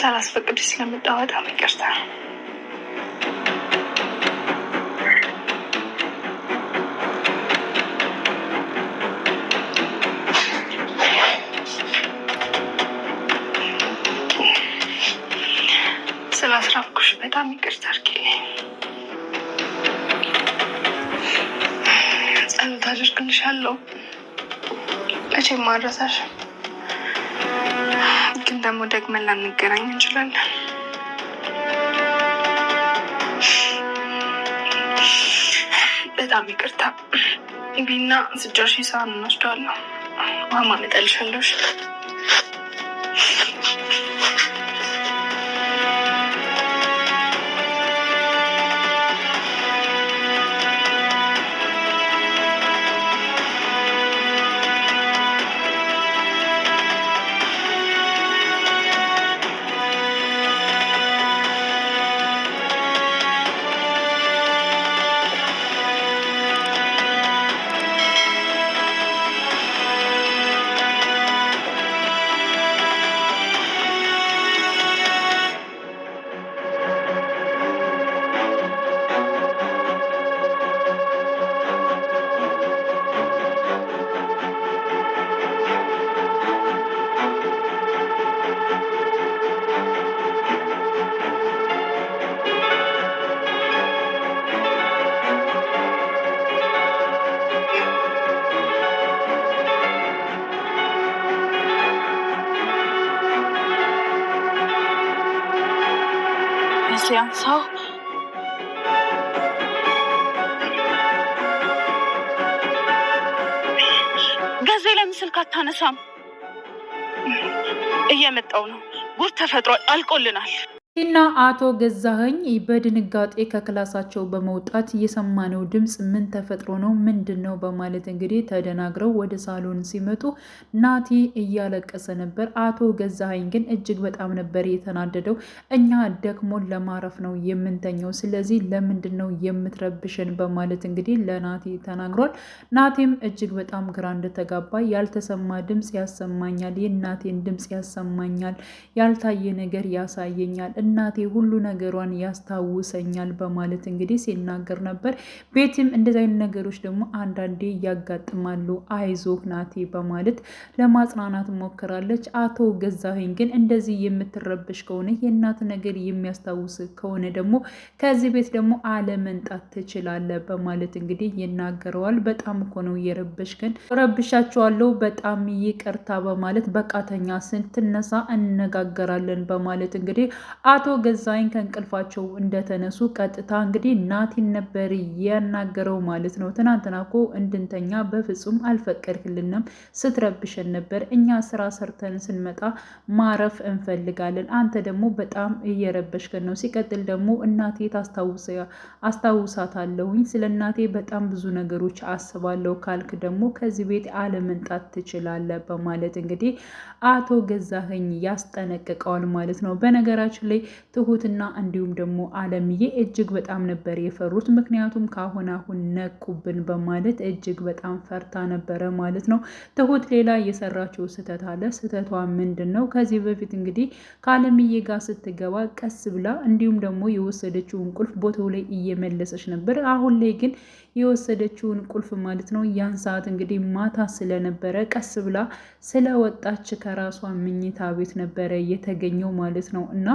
ሳላስፈቅድሽ ስለመጣሁ በጣም ይቅርታ። ስላስራብኩሽ በጣም ይቅርታ አድርጊልኝ። ጸሎት አደርግልሻለሁ። መቼም አልረሳሽም። ግን ደግሞ ደግመን ላንገናኝ እንችላለን። በጣም ይቅርታ። ቢና ስጨርሽ ሰዓት እንወስደዋለሁ። ውሃ ማመጣልሻለሁ። ሲያንሳው ገዜ ለምን ስልክ አታነሳም? እየመጣው ነው። ጉድ ተፈጥሯል። አልቆልናል። እና አቶ ገዛኸኝ በድንጋጤ ከክላሳቸው በመውጣት የሰማነው ድምፅ ምን ተፈጥሮ ነው ምንድን ነው በማለት እንግዲህ ተደናግረው ወደ ሳሎን ሲመጡ ናቲ እያለቀሰ ነበር። አቶ ገዛኸኝ ግን እጅግ በጣም ነበር የተናደደው። እኛ ደክሞን ለማረፍ ነው የምንተኘው፣ ስለዚህ ለምንድን ነው የምትረብሽን በማለት እንግዲህ ለናቲ ተናግሯል። ናቲም እጅግ በጣም ግራ እንደተጋባ ያልተሰማ ድምፅ ያሰማኛል፣ የእናቴን ድምፅ ያሰማኛል፣ ያልታየ ነገር ያሳየኛል፣ እናቴ ሁሉ ነገሯን ያስታውሰኛል በማለት እንግዲህ ሲናገር ነበር። ቤትም እንደዚህ አይነት ነገሮች ደግሞ አንዳንዴ ያጋጥማሉ፣ አይዞህ ናቴ በማለት ለማጽናናት ሞክራለች። አቶ ገዛኸኝ ግን እንደዚህ የምትረበሽ ከሆነ የእናት ነገር የሚያስታውስ ከሆነ ደግሞ ከዚህ ቤት ደግሞ አለመንጣት ትችላለህ በማለት እንግዲህ ይናገረዋል። በጣም እኮ ነው የረበሽከን፣ ረብሻቸዋለሁ፣ በጣም ይቅርታ በማለት በቃተኛ ስትነሳ እነጋገራለን በማለት እንግዲህ አቶ ገዛኸኝ ከእንቅልፋቸው እንደተነሱ ቀጥታ እንግዲህ ናቲን ነበር ያናገረው ማለት ነው። ትናንትና እኮ እንድንተኛ በፍጹም አልፈቀድክልንም፣ ስትረብሸን ነበር። እኛ ስራ ሰርተን ስንመጣ ማረፍ እንፈልጋለን፣ አንተ ደግሞ በጣም እየረበሽከን ነው። ሲቀጥል ደግሞ እናቴ አስታውሳታለሁኝ፣ ስለ እናቴ በጣም ብዙ ነገሮች አስባለሁ ካልክ ደግሞ ከዚህ ቤት አለመንጣት ትችላለህ በማለት እንግዲህ አቶ ገዛኸኝ ያስጠነቅቀዋል ማለት ነው። በነገራችን ላይ ትሁትና እንዲሁም ደግሞ አለምዬ እጅግ በጣም ነበር የፈሩት። ምክንያቱም ካሁን አሁን ነቁብን በማለት እጅግ በጣም ፈርታ ነበረ ማለት ነው። ትሁት ሌላ የሰራችው ስህተት አለ። ስህተቷ ምንድን ነው? ከዚህ በፊት እንግዲህ ከአለምዬ ጋር ስትገባ ቀስ ብላ እንዲሁም ደግሞ የወሰደችውን ቁልፍ ቦታው ላይ እየመለሰች ነበር። አሁን ላይ ግን የወሰደችውን ቁልፍ ማለት ነው ያን ሰዓት እንግዲህ ማታ ስለነበረ ቀስ ብላ ስለወጣች ከራሷ መኝታ ቤት ነበረ የተገኘው ማለት ነው። እና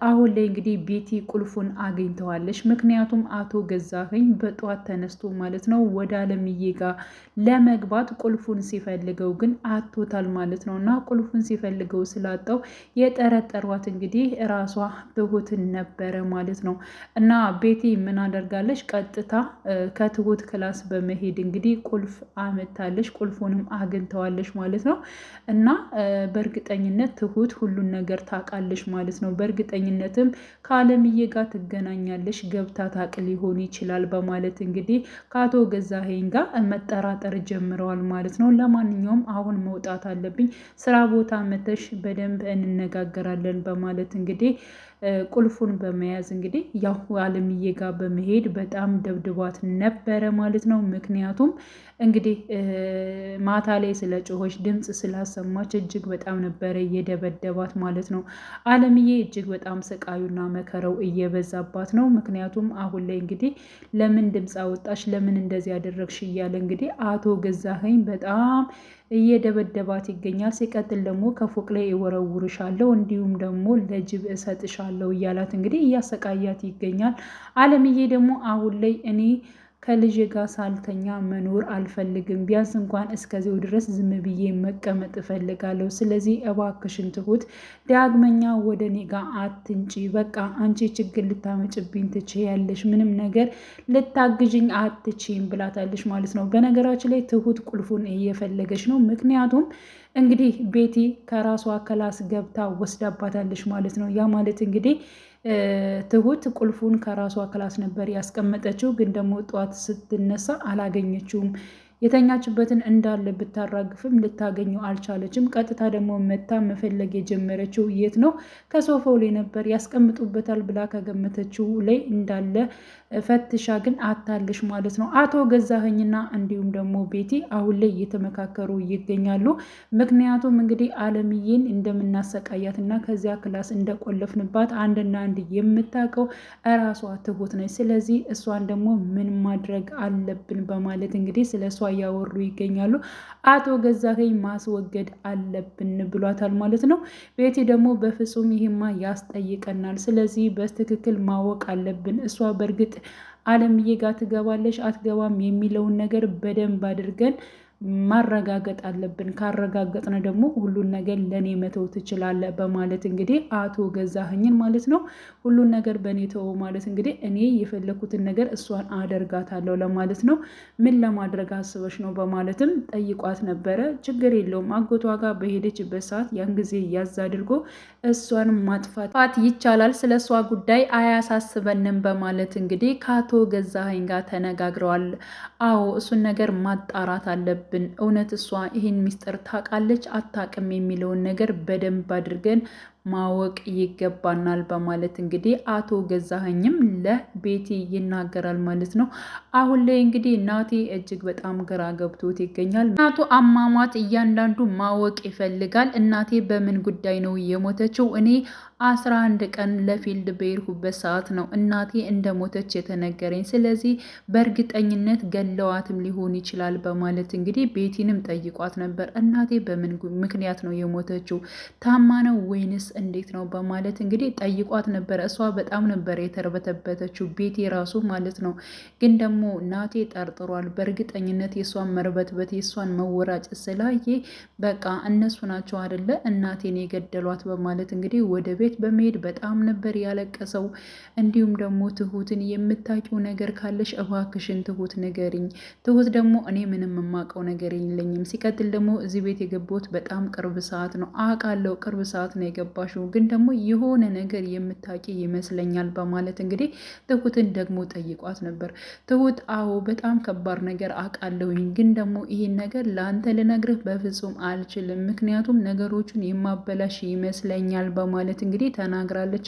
አሁን ላይ እንግዲህ ቤቲ ቁልፉን አግኝተዋለች። ምክንያቱም አቶ ገዛኸኝ በጠዋት ተነስቶ ማለት ነው ወደ አለምዬ ጋር ለመግባት ቁልፉን ሲፈልገው ግን አቶታል ማለት ነው። እና ቁልፉን ሲፈልገው ስላጣው የጠረጠሯት እንግዲህ ራሷ ትሁትን ነበረ ማለት ነው። እና ቤቲ ምን አደርጋለች? ቀጥታ ከትሁት ክላስ በመሄድ እንግዲህ ቁልፍ አመታለች። ቁልፉንም አግኝተዋለች ማለት ነው። እና በእርግጠኝነት ትሁት ሁሉን ነገር ታውቃለች ማለት ነው። በእርግጠኝነትም ከአለምዬ ጋር ትገናኛለች፣ ገብታ ታውቅ ሊሆን ይችላል በማለት እንግዲህ ከአቶ ገዛኸኝ ጋር መጠራጠር ጀምረዋል ማለት ነው። ለማንኛውም አሁን መውጣት አለብኝ፣ ስራ ቦታ መተሽ በደንብ እንነጋገራለን በማለት እንግዲህ ቁልፉን በመያዝ እንግዲህ ያው አለምዬ ጋር በመሄድ በጣም ደብድቧት ነበረ ማለት ነው። ምክንያቱም እንግዲህ ማታ ላይ ስለ ጮሆች ድምፅ ስላሰማች እጅግ በጣም ነበረ እየደበደባት ማለት ነው። አለምዬ እጅግ በጣም ስቃዩና መከረው እየበዛባት ነው። ምክንያቱም አሁን ላይ እንግዲህ ለምን ድምፅ አወጣሽ፣ ለምን እንደዚህ ያደረግሽ እያለ እንግዲህ አቶ ገዛኸኝ በጣም እየደበደባት ይገኛል። ሲቀጥል ደግሞ ከፎቅ ላይ እወረውርሻለሁ እንዲሁም ደግሞ ለጅብ እሰጥሻለሁ እያላት እንግዲህ እያሰቃያት ይገኛል። አለምዬ ደግሞ አሁን ላይ እኔ ከልጅ ጋር ሳልተኛ መኖር አልፈልግም። ቢያንስ እንኳን እስከዚው ድረስ ዝም ብዬ መቀመጥ እፈልጋለሁ። ስለዚህ እባክሽን ትሁት ዳግመኛ ወደ እኔ ጋር አትንጪ። በቃ አንቺ ችግር ልታመጭብኝ ትችያለሽ፣ ምንም ነገር ልታግዥኝ አትችይም ብላታለች ማለት ነው። በነገራችን ላይ ትሁት ቁልፉን እየፈለገች ነው። ምክንያቱም እንግዲህ ቤቲ ከራሷ ክላስ ገብታ ወስዳባታለች ማለት ነው። ያ ማለት እንግዲህ ትሁት ቁልፉን ከራሷ ክላስ ነበር ያስቀመጠችው፣ ግን ደግሞ ጠዋት ስትነሳ አላገኘችውም። የተኛችበትን እንዳለ ብታራግፍም ልታገኘው አልቻለችም። ቀጥታ ደግሞ መታ መፈለግ የጀመረችው የት ነው? ከሶፋው ላይ ነበር። ያስቀምጡበታል ብላ ከገመተችው ላይ እንዳለ ፈትሻ ግን አታለሽ ማለት ነው። አቶ ገዛኸኝና እንዲሁም ደግሞ ቤቲ አሁን ላይ እየተመካከሩ ይገኛሉ። ምክንያቱም እንግዲህ አለምዬን እንደምናሰቃያትና ከዚያ ክላስ እንደቆለፍንባት አንድና አንድ የምታውቀው እራሷ ትሁት ነች። ስለዚህ እሷን ደግሞ ምን ማድረግ አለብን በማለት እንግዲህ ስለ እሷ እያወሩ ይገኛሉ። አቶ ገዛኸኝ ማስወገድ አለብን ብሏታል ማለት ነው። ቤቲ ደግሞ በፍጹም ይሄማ ያስጠይቀናል፣ ስለዚህ በትክክል ማወቅ አለብን። እሷ በእርግጥ አለምዬ ጋር ትገባለች አትገባም የሚለውን ነገር በደንብ አድርገን ማረጋገጥ አለብን። ካረጋገጥን ደግሞ ሁሉን ነገር ለእኔ መተው ትችላለህ በማለት እንግዲህ አቶ ገዛኸኝን ማለት ነው ሁሉን ነገር በእኔ ተው ማለት እንግዲህ እኔ የፈለኩትን ነገር እሷን አደርጋታለሁ ለማለት ነው። ምን ለማድረግ አስበሽ ነው በማለትም ጠይቋት ነበረ። ችግር የለውም አጎቷ ጋር በሄደችበት ሰዓት ያን ጊዜ ያዝ አድርጎ እሷን ማጥፋት ይቻላል፣ ስለ እሷ ጉዳይ አያሳስበንም በማለት እንግዲህ ከአቶ ገዛኸኝ ጋር ተነጋግረዋል። አዎ እሱን ነገር ማጣራት አለብን፣ እውነት እሷ ይህን ሚስጥር ታውቃለች አታውቅም የሚለውን ነገር በደንብ አድርገን ማወቅ ይገባናል በማለት እንግዲህ አቶ ገዛኸኝም ለቤቲ ይናገራል ማለት ነው። አሁን ላይ እንግዲህ ናቲ እጅግ በጣም ግራ ገብቶት ይገኛል። እናቱ አሟሟት እያንዳንዱ ማወቅ ይፈልጋል። እናቴ በምን ጉዳይ ነው የሞተችው? እኔ 11 ቀን ለፊልድ በሄድኩበት ሰዓት ነው እናቴ እንደሞተች የተነገረኝ። ስለዚህ በእርግጠኝነት ገለዋትም ሊሆን ይችላል በማለት እንግዲህ ቤቲንም ጠይቋት ነበር። እናቴ በምን ምክንያት ነው የሞተችው? ታማ ነው ወይንስ እንዴት ነው በማለት እንግዲህ ጠይቋት ነበር። እሷ በጣም ነበር የተርበተበተችው ቤቲ ራሱ ማለት ነው። ግን ደግሞ ናቴ ጠርጥሯል። በእርግጠኝነት የእሷን መርበትበት የእሷን መወራጨት ስላየ በቃ እነሱ ናቸው አይደለ እናቴን የገደሏት በማለት እንግዲህ ወደ ቤት በመሄድ በጣም ነበር ያለቀሰው። እንዲሁም ደግሞ ትሁትን የምታውቂው ነገር ካለሽ እባክሽን ትሁት ንገሪኝ። ትሁት ደግሞ እኔ ምንም የማውቀው ነገር የለኝም። ሲቀጥል ደግሞ እዚህ ቤት የገባሁት በጣም ቅርብ ሰዓት ነው። አውቃለሁ ቅርብ ሰዓት ነው የገባሽው፣ ግን ደግሞ የሆነ ነገር የምታውቂ ይመስለኛል በማለት እንግዲህ ትሁትን ደግሞ ጠይቋት ነበር። ትሁት አዎ በጣም ከባድ ነገር አውቃለሁኝ፣ ግን ደግሞ ይህን ነገር ለአንተ ልነግርህ በፍጹም አልችልም፣ ምክንያቱም ነገሮቹን የማበላሽ ይመስለኛል በማለት እንግዲህ ተናግራለች።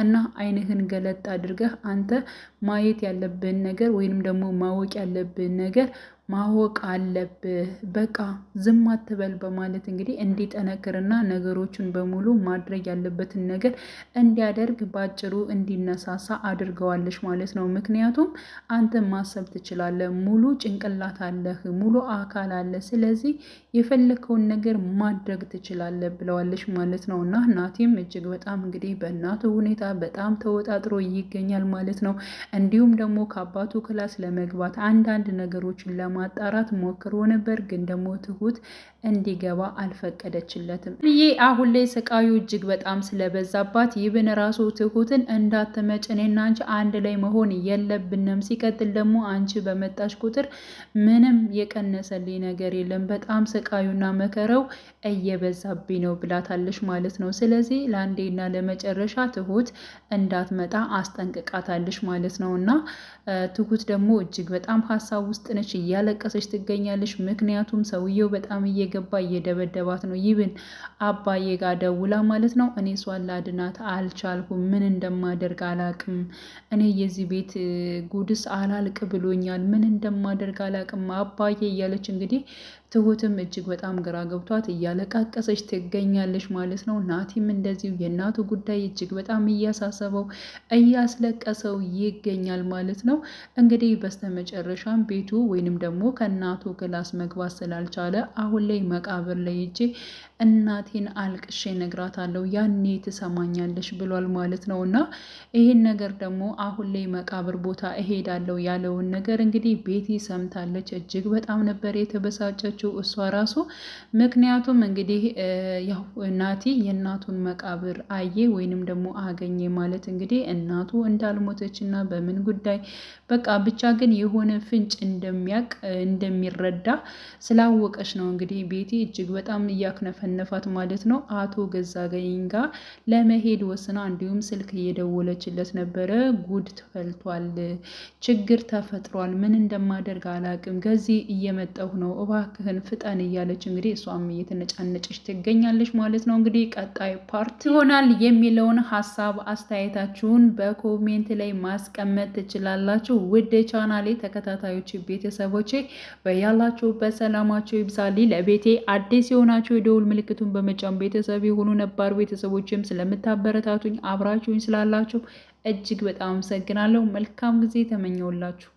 እና አይንህን ገለጥ አድርገህ አንተ ማየት ያለብን ነገር ወይንም ደግሞ ማወቅ ያለብን ነገር ማወቅ አለብህ፣ በቃ ዝም አትበል በማለት እንግዲህ እንዲጠነክርና ነገሮችን በሙሉ ማድረግ ያለበትን ነገር እንዲያደርግ ባጭሩ እንዲነሳሳ አድርገዋለች ማለት ነው። ምክንያቱም አንተ ማሰብ ትችላለህ፣ ሙሉ ጭንቅላት አለህ፣ ሙሉ አካል አለ፣ ስለዚህ የፈለከውን ነገር ማድረግ ትችላለህ ብለዋለች ማለት ነው። እና ናቲም እጅግ በጣም እንግዲህ በእናቱ ሁኔታ በጣም ተወጣጥሮ ይገኛል ማለት ነው። እንዲሁም ደግሞ ከአባቱ ክላስ ለመግባት አንዳንድ ነገሮችን ለማጣራት ሞክሮ ነበር፣ ግን ደግሞ ትሁት እንዲገባ አልፈቀደችለትም። ይህ አሁን ላይ ስቃዩ እጅግ በጣም ስለበዛባት ይብን ራሱ ትሁትን እንዳትመጭ እኔና አንቺ አንድ ላይ መሆን የለብንም፣ ሲቀጥል ደግሞ አንቺ በመጣች ቁጥር ምንም የቀነሰልኝ ነገር የለም፣ በጣም ስቃዩና መከረው እየበዛብኝ ነው ብላታለች ማለት ነው። ስለዚህ ለአንዴና ለመጨረሻ ትሁት እንዳትመጣ አስጠንቅቃታለች ማለት ነው። እና ትሁት ደግሞ እጅግ በጣም ሀሳብ ውስጥ ነች፣ እያለቀሰች ትገኛለች። ምክንያቱም ሰውየው በጣም እየገባ እየደበደባት ነው። ይብን አባዬ ጋር ደውላ ማለት ነው እኔ እሷን ላድናት አልቻልኩም፣ ምን እንደማደርግ አላቅም፣ እኔ የዚህ ቤት ጉድስ አላልቅ ብሎኛል፣ ምን እንደማደርግ አላቅም አባዬ እያለች እንግዲህ ትሁትም እጅግ በጣም ግራ ገብቷት እያለቃቀሰች ትገኛለች ማለት ነው። ናቲም እንደዚሁ የእናቱ ጉዳይ እጅግ በጣም እያሳሰበው እያስለቀሰው ይገኛል ማለት ነው። እንግዲህ በስተመጨረሻም ቤቱ ወይንም ደግሞ ከእናቱ ክላስ መግባት ስላልቻለ አሁን ላይ መቃብር ላይ ሂጄ እናቴን አልቅሼ እነግራታለሁ ያኔ ትሰማኛለች ብሏል ማለት ነው። እና ይህን ነገር ደግሞ አሁን ላይ መቃብር ቦታ እሄዳለሁ ያለውን ነገር እንግዲህ ቤቲ ሰምታለች። እጅግ በጣም ነበር የተበሳጨችው እሷ ራሱ። ምክንያቱም እንግዲህ ያው ናቲ የእናቱን መቃብር አየ ወይንም ደግሞ አገኘ ማለት እንግዲህ እናቱ እንዳልሞተች እና በምን ጉዳይ በቃ ብቻ ግን የሆነ ፍንጭ እንደሚረዳ ስላወቀች ነው እንግዲህ ቤቲ እጅግ በጣም እያክነፈነፋት ማለት ነው። አቶ ገዛኸኝ ጋር ለመሄድ ወስና እንዲሁም ስልክ እየደወለችለት ነበረ። ጉድ ተፈልቷል፣ ችግር ተፈጥሯል፣ ምን እንደማደርግ አላቅም፣ ገዚህ እየመጣሁ ነው፣ እባክህን ፍጠን እያለች እንግዲህ እሷም እየተነጫነጨች ትገኛለች ማለት ነው። እንግዲህ ቀጣይ ፓርት ይሆናል የሚለውን ሀሳብ አስተያየታችሁን በኮሜንት ላይ ማስቀመጥ ትችላላችሁ። ውድ ቻናሌ ተከታታዮች ቤተሰቦቼ በያላችሁበት ሰላማችሁ ይብዛልኝ። ለቤቴ አዲስ የሆናችሁ የደውል ምልክቱን በመጫን ቤተሰብ የሆኑ ነባር ቤተሰቦችም ስለምታበረታቱኝ አብራችሁኝ ስላላችሁ እጅግ በጣም አመሰግናለሁ። መልካም ጊዜ ተመኘውላችሁ።